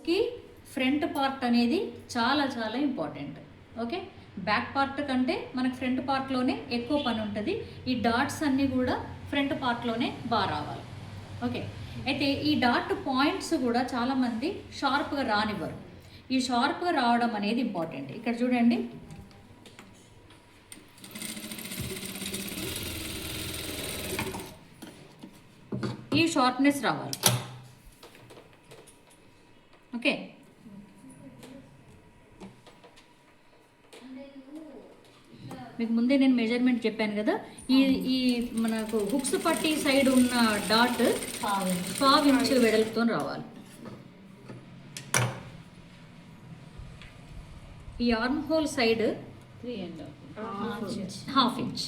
బ్లౌజ్కి front part అనేది చాలా చాలా ఇంపార్టెంట్. ఓకే, బ్యాక్ పార్ట్ కంటే మనకు ఫ్రంట్ పార్ట్లోనే ఎక్కువ పని ఉంటుంది. ఈ డాట్స్ అన్నీ కూడా ఫ్రంట్ పార్ట్లోనే బాగా రావాలి. ఓకే, అయితే ఈ డాట్ పాయింట్స్ కూడా చాలామంది షార్ప్గా రానివ్వరు. ఈ షార్ప్గా రావడం అనేది ఇంపార్టెంట్. ఇక్కడ చూడండి, ఈ షార్ప్నెస్ రావాలి. ఓకే, మీకు ముందే నేను మెజర్మెంట్ చెప్పాను కదా. ఈ మనకు హుక్స్ పట్టి సైడ్ ఉన్న డాట్ 5 ఇంచ్ వెడల్పుతో రావాలి. ఈ arm whole side 3.5 inch.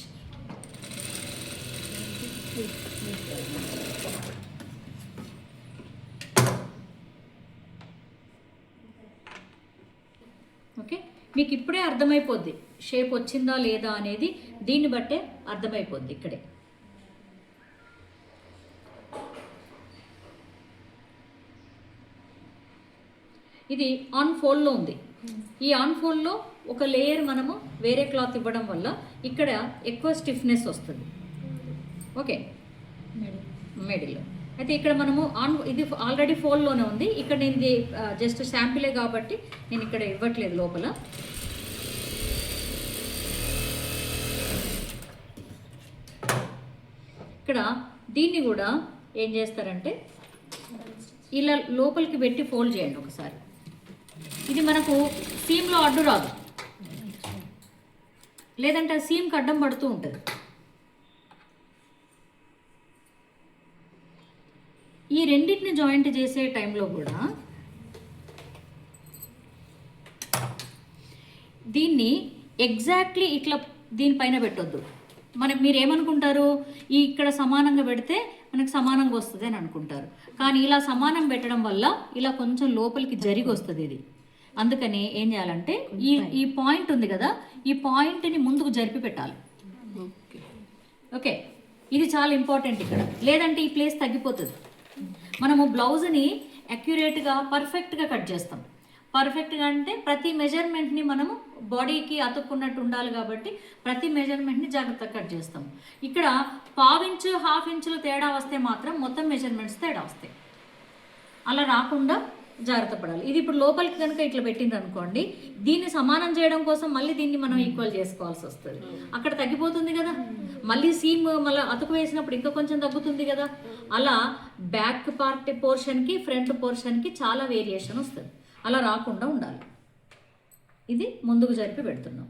Okay, మీకు ఇప్పుడే అర్థమైపోద్ది షేప్ వచ్చిందా లేదా అనేది. దీన్ని బట్టే అర్థమైపోద్ది. ఇక్కడే ఇది ఆన్ ఫోల్డ్లో ఉంది. ఈ ఆన్ ఫోల్డ్లో ఒక లేయర్ మనము వేరే క్లాత్ ఇవ్వడం వల్ల ఇక్కడ ఎక్కువ స్టిఫ్నెస్ వస్తుంది. ఓకే, మిడిల్లో అయితే ఇక్కడ మనము ఇది ఆల్రెడీ ఫోల్డ్లోనే ఉంది. ఇక్కడ నేను ఇది జస్ట్ శాంపిలే కాబట్టి నేను ఇక్కడ ఇవ్వట్లేదు లోపల. ఇక్కడ దీన్ని కూడా ఏం చేస్తారంటే ఇలా లోపలికి పెట్టి ఫోల్డ్ చేయండి ఒకసారి. ఇది మనకు సీమ్లో అడ్డు రాదు, లేదంటే ఆ సీమ్కి అడ్డం పడుతూ ఉంటుంది. ఈ రెండింటిని జాయింట్ చేసే టైంలో కూడా దీన్ని ఎగ్జాక్ట్లీ ఇట్లా దీనిపైన పెట్టొద్దు. మీరు ఏమనుకుంటారు, ఇక్కడ సమానంగా పెడితే మనకు సమానంగా వస్తుంది అని అనుకుంటారు. కానీ ఇలా సమానం పెట్టడం వల్ల ఇలా కొంచెం లోపలికి జరిగి వస్తుంది ఇది. అందుకని ఏం చేయాలంటే ఈ పాయింట్ ఉంది కదా, ఈ పాయింట్ని ముందుకు జరిపి పెట్టాలి. ఓకే, ఇది చాలా ఇంపార్టెంట్ ఇక్కడ. లేదంటే ఈ ప్లేస్ తగ్గిపోతుంది. మనము బ్లౌజ్ని అక్యురేట్గా పర్ఫెక్ట్గా కట్ చేస్తాం. పర్ఫెక్ట్గా అంటే ప్రతి మెజర్మెంట్ని మనము బాడీకి అతుక్కున్నట్టు ఉండాలి కాబట్టి ప్రతి మెజర్మెంట్ని జాగ్రత్తగా కట్ చేస్తాం. ఇక్కడ 1/2 ఇంచు 1/2 ఇంచులు తేడా వస్తే మాత్రం మొత్తం మెజర్మెంట్స్ తేడా వస్తాయి. అలా రాకుండా జాగ్రత్త పడాలి. ఇది ఇప్పుడు లోపలికి కనుక ఇట్లా పెట్టింది అనుకోండి, దీన్ని సమానం చేయడం కోసం మళ్ళీ దీన్ని మనం ఈక్వల్ చేసుకోవాల్సి వస్తుంది. అక్కడ తగ్గిపోతుంది కదా, మళ్ళీ సీమ్ మళ్ళీ అతుకు వేసినప్పుడు ఇంకా కొంచెం తగ్గుతుంది కదా. అలా బ్యాక్ పార్ట్ పోర్షన్కి ఫ్రంట్ పోర్షన్కి చాలా వేరియేషన్ వస్తుంది. అలా రాకుండా ఉండాలి. ఇది ముందుకు జరిపి పెడుతున్నాం.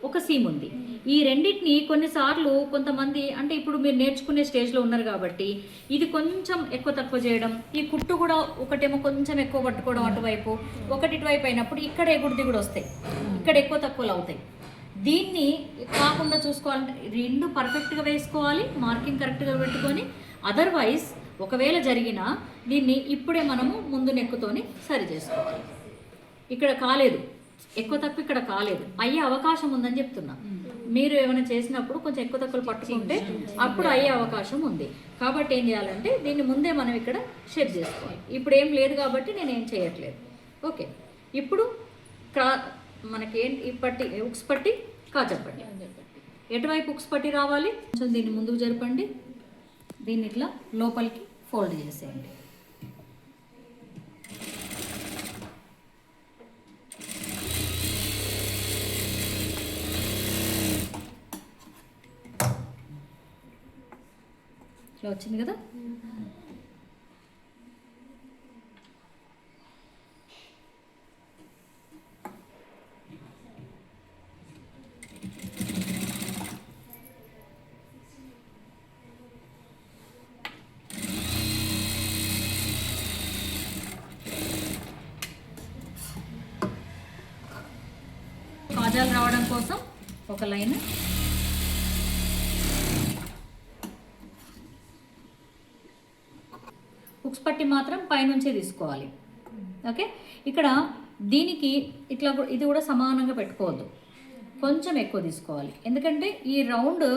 ఒక సీమ్ ఉంది. ఈ రెండింటిని కొన్నిసార్లు కొంతమంది అంటే ఇప్పుడు మీరు నేర్చుకునే స్టేజ్లో ఉన్నారు కాబట్టి ఇది కొంచెం ఎక్కువ తక్కువ చేయడం, ఈ కుట్టు కూడా ఒకటేమో కొంచెం ఎక్కువ పట్టుకోవడం అటువైపు, ఒకటి ఇటువైపు అయినప్పుడు ఇక్కడ ఎగుడు దిగుడు వస్తాయి, ఇక్కడ ఎక్కువ తక్కువలు అవుతాయి. దీన్ని కాకుండా చూసుకోవాలంటే రెండు పర్ఫెక్ట్గా వేసుకోవాలి, మార్కింగ్ కరెక్ట్గా పెట్టుకొని. అదర్వైజ్ ఒకవేళ జరిగినా దీన్ని ఇప్పుడే మనము ముందు నెక్కుతోని సరి చేసుకోవాలి. ఇక్కడ కాలేదు, ఎక్కువ తక్కువ ఇక్కడ కాలేదు, అయ్యే అవకాశం ఉందని చెప్తున్నా. మీరు ఏమైనా చేసినప్పుడు కొంచెం ఎక్కువ తక్కువ పట్టుకుంటే అప్పుడు అయ్యే అవకాశం ఉంది. కాబట్టి ఏం చేయాలంటే దీన్ని ముందే మనం ఇక్కడ షేప్ చేసుకోవాలి. ఇప్పుడు ఏం లేదు కాబట్టి నేను ఏం చేయట్లేదు. ఓకే, ఇప్పుడు మనకి ఏంటి పట్టి, ఉక్స్ పట్టి, కాజా పట్టి. ఎటువైపు ఉక్స్ పట్టి రావాలి, కొంచెం దీన్ని ముందుకు జరపండి. దీన్ని ఇట్లా లోపలికి ఫోల్డ్ చేసేయండి. ఇట్లా వచ్చింది కదా. మజాలు రావడం కోసం ఒక లైన్, హుక్స్ పట్టి మాత్రం పైనుంచే తీసుకోవాలి. ఓకే, ఇక్కడ దీనికి ఇట్లా ఇది కూడా సమానంగా పెట్టుకోవద్దు, కొంచెం ఎక్కువ తీసుకోవాలి. ఎందుకంటే ఈ రౌండ్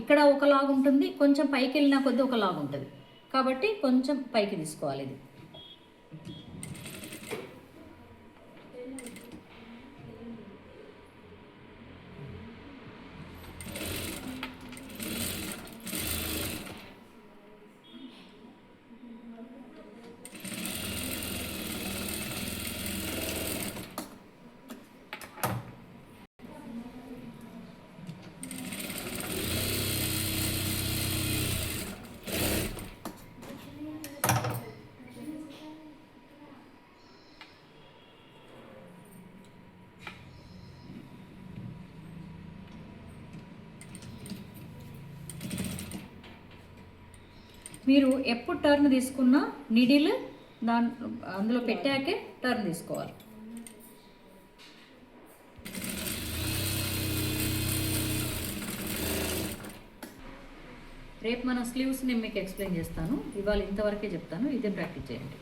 ఇక్కడ ఒకలాగా ఉంటుంది, కొంచెం పైకి వెళ్ళినా కొద్దీ ఒకలాగా ఉంటుంది, కాబట్టి కొంచెం పైకి తీసుకోవాలి ఇది. మీరు ఎప్పుడు టర్న్ తీసుకున్నా నీడిల్ అందులో పెట్టాకే టర్న్ తీసుకోవాలి. రేపు మన స్లీవ్స్ నేను మీకు ఎక్స్ప్లెయిన్ చేస్తాను, ఇవాళ ఇంతవరకే చెప్తాను, ఇదే ప్రాక్టీస్ చేయండి.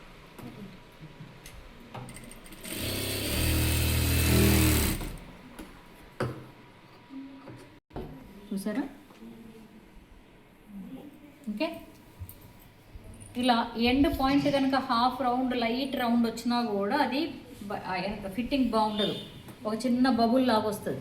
చూసారా? ఓకే, ఇలా ఎండ్ పాయింట్ కనుక హాఫ్ రౌండ్ లైట్ రౌండ్ వచ్చినా కూడా అది ఫిట్టింగ్ బాగుండదు, ఒక చిన్న బబుల్ లాగా వస్తుంది.